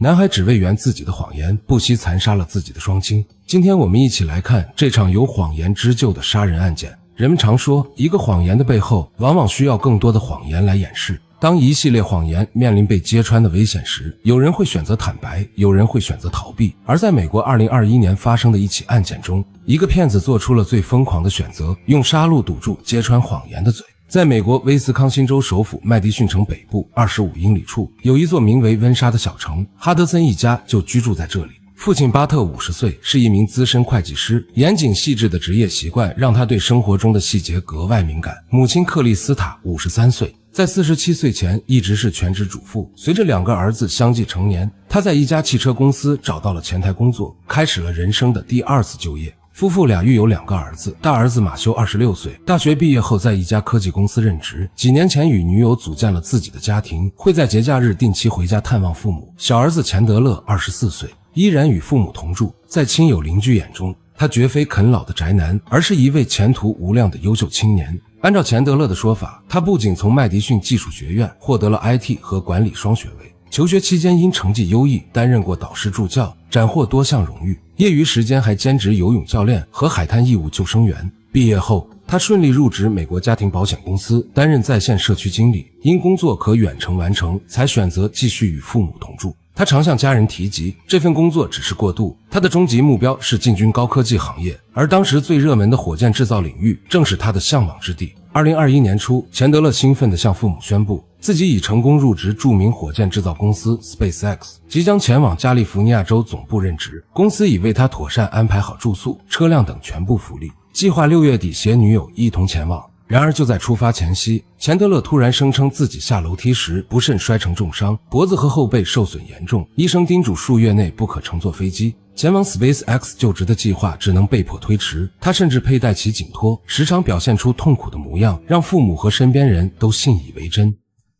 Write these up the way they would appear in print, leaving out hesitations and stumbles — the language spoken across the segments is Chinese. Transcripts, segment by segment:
男孩只为圆自己的谎言，不惜残杀了自己的双亲。今天我们一起来看这场由谎言织就的杀人案件。人们常说，一个谎言的背后往往需要更多的谎言来掩饰。当一系列谎言面临被揭穿的危险时，有人会选择坦白，有人会选择逃避。而在美国2021年发生的一起案件中，一个骗子做出了最疯狂的选择，用杀戮堵住揭穿谎言的嘴。在美国威斯康辛州首府麦迪逊城北部25英里处，有一座名为温莎的小城，哈德森一家就居住在这里。父亲巴特50岁，是一名资深会计师，严谨细致的职业习惯让他对生活中的细节格外敏感。母亲克丽斯塔53岁，在47岁前一直是全职主妇。随着2个儿子相继成年，她在一家汽车公司找到了前台工作，开始了人生的第2次就业。夫妇俩育有2个儿子，大儿子马修26岁，大学毕业后在一家科技公司任职，几年前与女友组建了自己的家庭，会在节假日定期回家探望父母。小儿子钱德勒24岁，依然与父母同住，在亲友邻居眼中，他绝非啃老的宅男，而是一位前途无量的优秀青年。按照钱德勒的说法，他不仅从麦迪逊技术学院获得了 IT 和管理双学位，求学期间因成绩优异担任过导师助教，斩获多项荣誉，业余时间还兼职游泳教练和海滩义务救生员。毕业后，他顺利入职美国家庭保险公司，担任在线社区经理，因工作可远程完成，才选择继续与父母同住。他常向家人提及，这份工作只是过渡，他的终极目标是进军高科技行业，而当时最热门的火箭制造领域正是他的向往之地。2021年初，钱德勒兴奋地向父母宣布，自己已成功入职著名火箭制造公司 SpaceX， 即将前往加利福尼亚州总部任职。公司已为他妥善安排好住宿、车辆等全部福利，计划6月底携女友一同前往。然而就在出发前夕，钱德勒突然声称自己下楼梯时不慎摔成重伤，脖子和后背受损严重，医生叮嘱数月内不可乘坐飞机，前往 SpaceX 就职的计划只能被迫推迟。他甚至佩戴起颈托，时常表现出痛苦的模样，让父母和身边人都信以为真。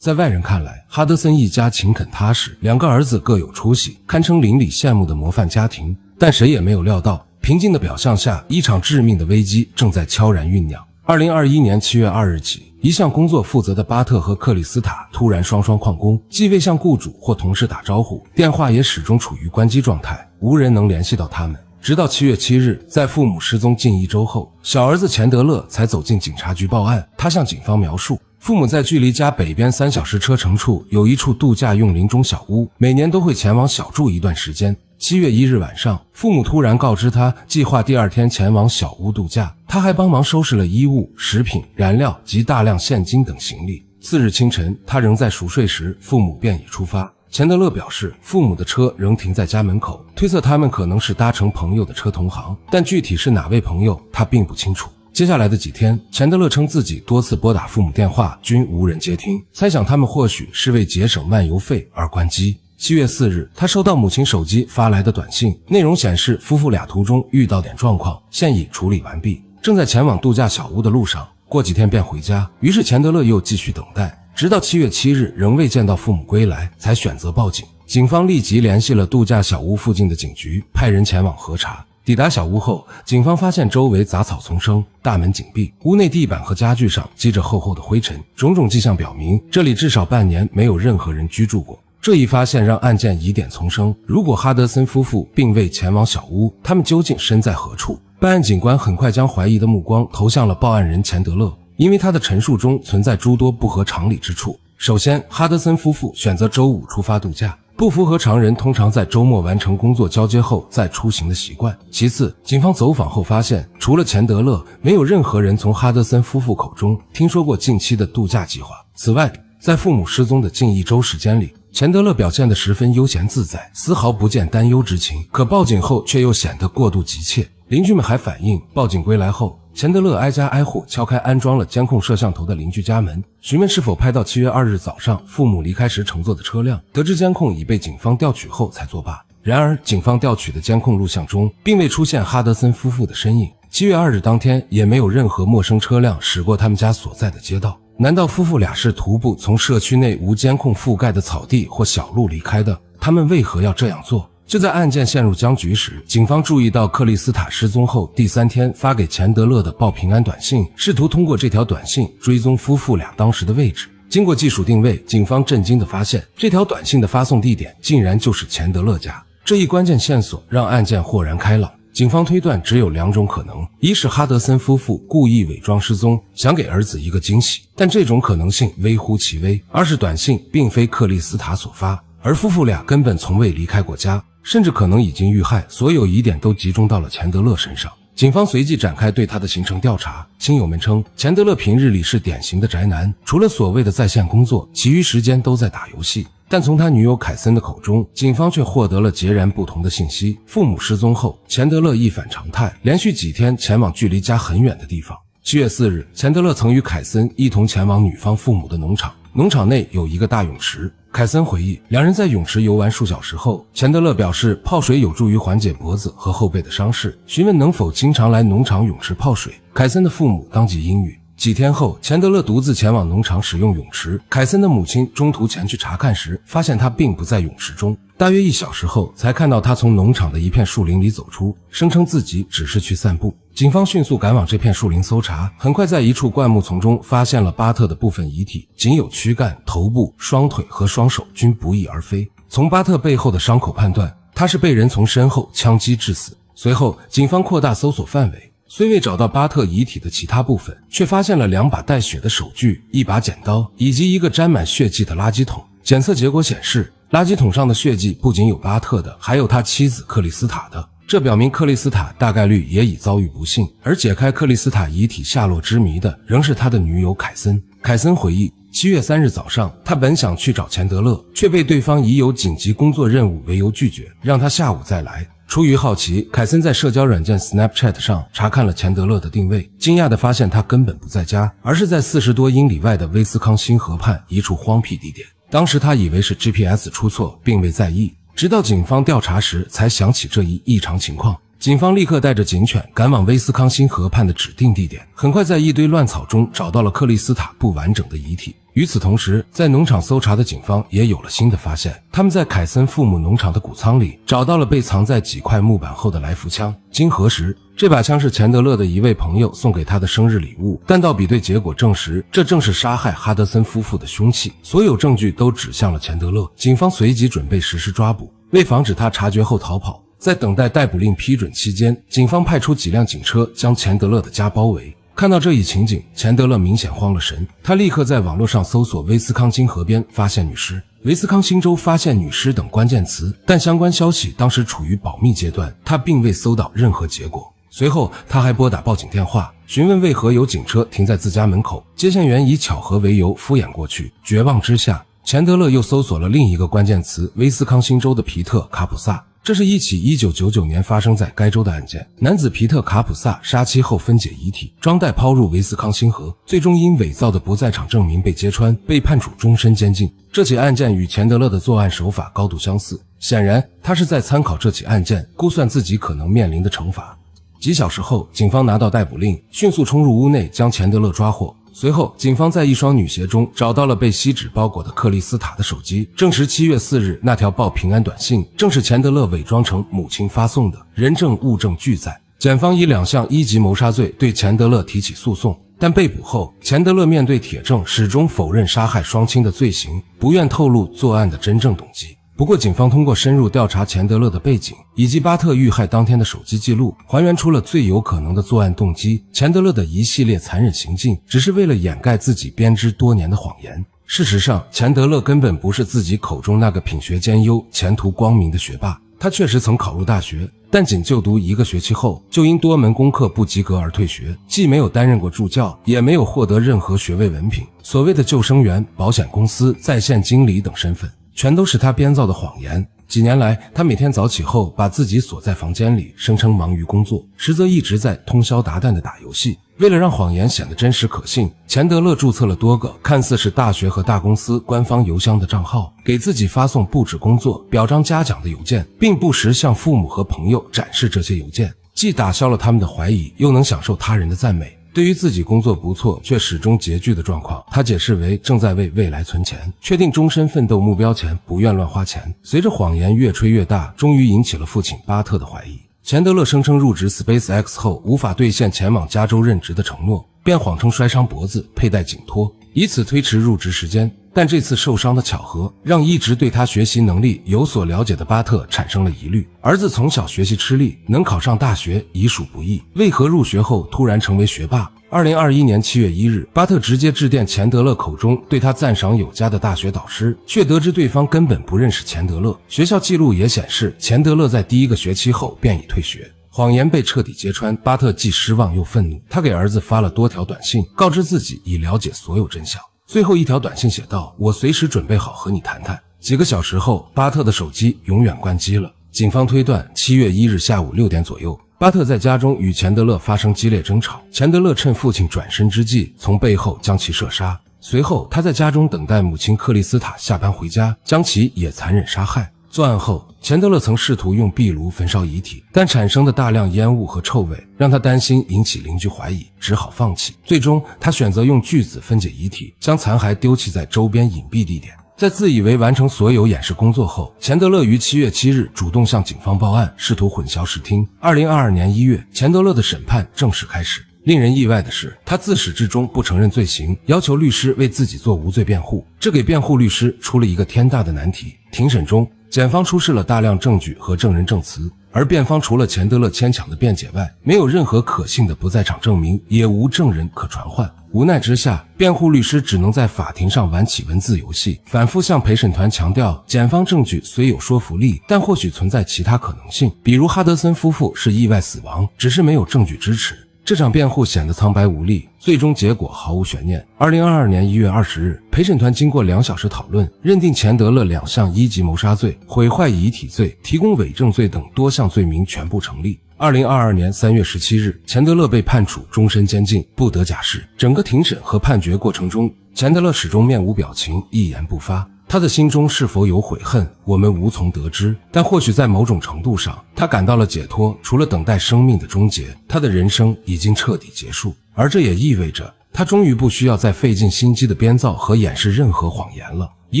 在外人看来，哈德森一家勤恳踏实，2个儿子各有出息，堪称邻里羡慕的模范家庭。但谁也没有料到，平静的表象下，一场致命的危机正在悄然酝酿。2021年7月2日起，一项工作负责的巴特和克里斯塔突然双旷工，既未向雇主或同事打招呼，电话也始终处于关机状态，无人能联系到他们。直到7月7日，在父母失踪近1周后，小儿子钱德勒才走进警察局报案。他向警方描述，父母在距离家北边3小时车程处有一处度假用林中小屋，每年都会前往小住一段时间。7月1日晚上，父母突然告知他计划第2天前往小屋度假，他还帮忙收拾了衣物、食品、燃料及大量现金等行李。次日清晨，他仍在熟睡时，父母便已出发。钱德勒表示，父母的车仍停在家门口，推测他们可能是搭乘朋友的车同行，但具体是哪位朋友他并不清楚。接下来的几天，钱德勒称自己多次拨打父母电话均无人接听，猜想他们或许是为节省漫游费而关机。7月4日，他收到母亲手机发来的短信，内容显示夫妇俩途中遇到点状况，现已处理完毕，正在前往度假小屋的路上，过几天便回家。于是钱德勒又继续等待，直到7月7日仍未见到父母归来，才选择报警。警方立即联系了度假小屋附近的警局，派人前往核查。抵达小屋后，警方发现周围杂草丛生，大门紧闭，屋内地板和家具上积着厚厚的灰尘，种种迹象表明这里至少半年没有任何人居住过。这一发现让案件疑点丛生，如果哈德森夫妇并未前往小屋，他们究竟身在何处？办案警官很快将怀疑的目光投向了报案人钱德勒，因为他的陈述中存在诸多不合常理之处。首先，哈德森夫妇选择周五出发度假，不符合常人通常在周末完成工作交接后再出行的习惯。其次，警方走访后发现，除了钱德勒，没有任何人从哈德森夫妇口中听说过近期的度假计划。此外，在父母失踪的近1周时间里，钱德勒表现得十分悠闲自在，丝毫不见担忧之情，可报警后却又显得过度急切。邻居们还反映，报警归来后，钱德勒挨家挨户敲开安装了监控摄像头的邻居家门，询问是否拍到7月2日早上父母离开时乘坐的车辆，得知监控已被警方调取后才作罢。然而，警方调取的监控录像中并未出现哈德森夫妇的身影，7月2日当天也没有任何陌生车辆驶过他们家所在的街道。难道夫妇俩是徒步从社区内无监控覆盖的草地或小路离开的？他们为何要这样做？就在案件陷入僵局时，警方注意到克里斯塔失踪后第3天发给钱德勒的报平安短信，试图通过这条短信追踪夫妇俩当时的位置。经过技术定位，警方震惊地发现，这条短信的发送地点竟然就是钱德勒家。这一关键线索让案件豁然开朗。警方推断只有2种可能，一是哈德森夫妇故意伪装失踪，想给儿子一个惊喜，但这种可能性微乎其微；二是短信并非克里斯塔所发，而夫妇俩根本从未离开过家，甚至可能已经遇害，所有疑点都集中到了钱德勒身上。警方随即展开对他的行程调查，亲友们称，钱德勒平日里是典型的宅男，除了所谓的在线工作，其余时间都在打游戏。但从他女友凯森的口中，警方却获得了截然不同的信息。父母失踪后，钱德勒一反常态，连续几天前往距离家很远的地方。7月4日，钱德勒曾与凯森一同前往女方父母的农场，农场内有一个大泳池。凯森回忆，两人在泳池游玩数小时后，钱德勒表示泡水有助于缓解脖子和后背的伤势，询问能否经常来农场泳池泡水。凯森的父母当即应允。几天后，钱德勒独自前往农场使用泳池，凯森的母亲中途前去查看时，发现他并不在泳池中。大约1小时后，才看到他从农场的一片树林里走出，声称自己只是去散步。警方迅速赶往这片树林搜查，很快在一处灌木丛中发现了巴特的部分遗体，仅有躯干、头部、双腿和双手均不翼而飞。从巴特背后的伤口判断，他是被人从身后枪击致死。随后，警方扩大搜索范围，虽未找到巴特遗体的其他部分，却发现了2把带血的手锯、1把剪刀以及一个沾满血迹的垃圾桶。检测结果显示，垃圾桶上的血迹不仅有巴特的，还有他妻子克里斯塔的，这表明克里斯塔大概率也已遭遇不幸，而解开克里斯塔遗体下落之谜的仍是他的女友凯森。凯森回忆，7月3日早上，他本想去找钱德勒，却被对方以有紧急工作任务为由拒绝，让他下午再来。出于好奇，凯森在社交软件 Snapchat 上查看了钱德勒的定位，惊讶地发现他根本不在家，而是在40多英里外的威斯康星河畔一处荒僻地点。当时他以为是 GPS 出错，并未在意，直到警方调查时才想起这一异常情况。警方立刻带着警犬赶往威斯康星河畔的指定地点，很快在一堆乱草中找到了克里斯塔不完整的遗体。与此同时，在农场搜查的警方也有了新的发现，他们在凯森父母农场的谷仓里找到了被藏在几块木板后的来福枪。经核实，这把枪是钱德勒的一位朋友送给他的生日礼物，弹道比对结果证实，这正是杀害哈德森夫妇的凶器。所有证据都指向了钱德勒，警方随即准备实施抓捕。为防止他察觉后逃跑，在等待逮捕令批准期间，警方派出几辆警车将钱德勒的家包围。看到这一情景，钱德勒明显慌了神，他立刻在网络上搜索威斯康星河边发现女尸、威斯康星州发现女尸等关键词，但相关消息当时处于保密阶段，他并未搜到任何结果。随后他还拨打报警电话，询问为何有警车停在自家门口，接线员以巧合为由敷衍过去。绝望之下，钱德勒又搜索了另一个关键词，威斯康星州的皮特·卡普萨。这是一起1999年发生在该州的案件，男子皮特·卡普萨杀妻后分解遗体，装袋抛入威斯康星河，最终因伪造的不在场证明被揭穿，被判处终身监禁。这起案件与钱德勒的作案手法高度相似，显然他是在参考这起案件估算自己可能面临的惩罚。几小时后，警方拿到逮捕令，迅速冲入屋内将钱德勒抓获。随后，警方在一双女鞋中找到了被锡纸包裹的克里斯塔的手机，证实7月4日那条报平安短信正是钱德勒伪装成母亲发送的，人证物证俱在。检方以2项1级谋杀罪对钱德勒提起诉讼，但被捕后，钱德勒面对铁证始终否认杀害双亲的罪行，不愿透露作案的真正动机。不过警方通过深入调查钱德勒的背景以及巴特遇害当天的手机记录，还原出了最有可能的作案动机。钱德勒的一系列残忍行径只是为了掩盖自己编织多年的谎言。事实上，钱德勒根本不是自己口中那个品学兼优、前途光明的学霸。他确实曾考入大学，但仅就读1个学期后就因多门功课不及格而退学，既没有担任过助教，也没有获得任何学位文凭。所谓的救生员、保险公司在线经理等身份全都是他编造的谎言。几年来，他每天早起后把自己锁在房间里，声称忙于工作，实则一直在通宵达旦地打游戏。为了让谎言显得真实可信，钱德勒注册了多个看似是大学和大公司官方邮箱的账号，给自己发送布置工作、表彰嘉奖的邮件，并不时向父母和朋友展示这些邮件，既打消了他们的怀疑，又能享受他人的赞美。对于自己工作不错却始终拮据的状况，他解释为正在为未来存钱，确定终身奋斗目标前不愿乱花钱。随着谎言越吹越大，终于引起了父亲巴特的怀疑。钱德勒声称入职 SpaceX 后无法兑现前往加州任职的承诺，便谎称摔伤脖子佩戴颈托。以此推迟入职时间。但这次受伤的巧合让一直对他学习能力有所了解的巴特产生了疑虑。儿子从小学习吃力，能考上大学已属不易，为何入学后突然成为学霸？2021年7月1日，巴特直接致电钱德勒口中对他赞赏有加的大学导师，却得知对方根本不认识钱德勒。学校记录也显示，钱德勒在第一个学期后便已退学。谎言被彻底揭穿，巴特既失望又愤怒，他给儿子发了多条短信，告知自己已了解所有真相。最后一条短信写道：我随时准备好和你谈谈。几个小时后，巴特的手机永远关机了。警方推断7月1日下午6点左右，巴特在家中与钱德勒发生激烈争吵，钱德勒趁父亲转身之际从背后将其射杀，随后他在家中等待母亲克里斯塔下班回家，将其也残忍杀害。作案后，钱德勒曾试图用壁炉焚烧遗体，但产生的大量烟雾和臭味让他担心引起邻居怀疑，只好放弃。最终他选择用锯子分解遗体，将残骸丢弃在周边隐蔽地点。在自以为完成所有掩饰工作后，钱德勒于7月7日主动向警方报案，试图混淆视听。2022年1月，钱德勒的审判正式开始。令人意外的是，他自始至终不承认罪行，要求律师为自己做无罪辩护，这给辩护律师出了一个天大的难题。庭审中，检方出示了大量证据和证人证词，而辩方除了钱德勒牵强的辩解外，没有任何可信的不在场证明，也无证人可传唤。无奈之下，辩护律师只能在法庭上玩起文字游戏，反复向陪审团强调，检方证据虽有说服力，但或许存在其他可能性，比如哈德森夫妇是意外死亡，只是没有证据支持。这场辩护显得苍白无力，最终结果毫无悬念。2022年1月20日，陪审团经过2小时讨论，认定钱德勒2项1级谋杀罪、毁坏遗体罪、提供伪证罪等多项罪名全部成立。2022年3月17日，钱德勒被判处终身监禁，不得假释。整个庭审和判决过程中，钱德勒始终面无表情，一言不发。他的心中是否有悔恨，我们无从得知，但或许在某种程度上，他感到了解脱。除了等待生命的终结，他的人生已经彻底结束，而这也意味着他终于不需要再费尽心机的编造和掩饰任何谎言了。一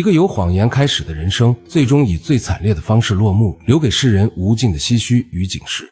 个由谎言开始的人生，最终以最惨烈的方式落幕，留给世人无尽的唏嘘与警示。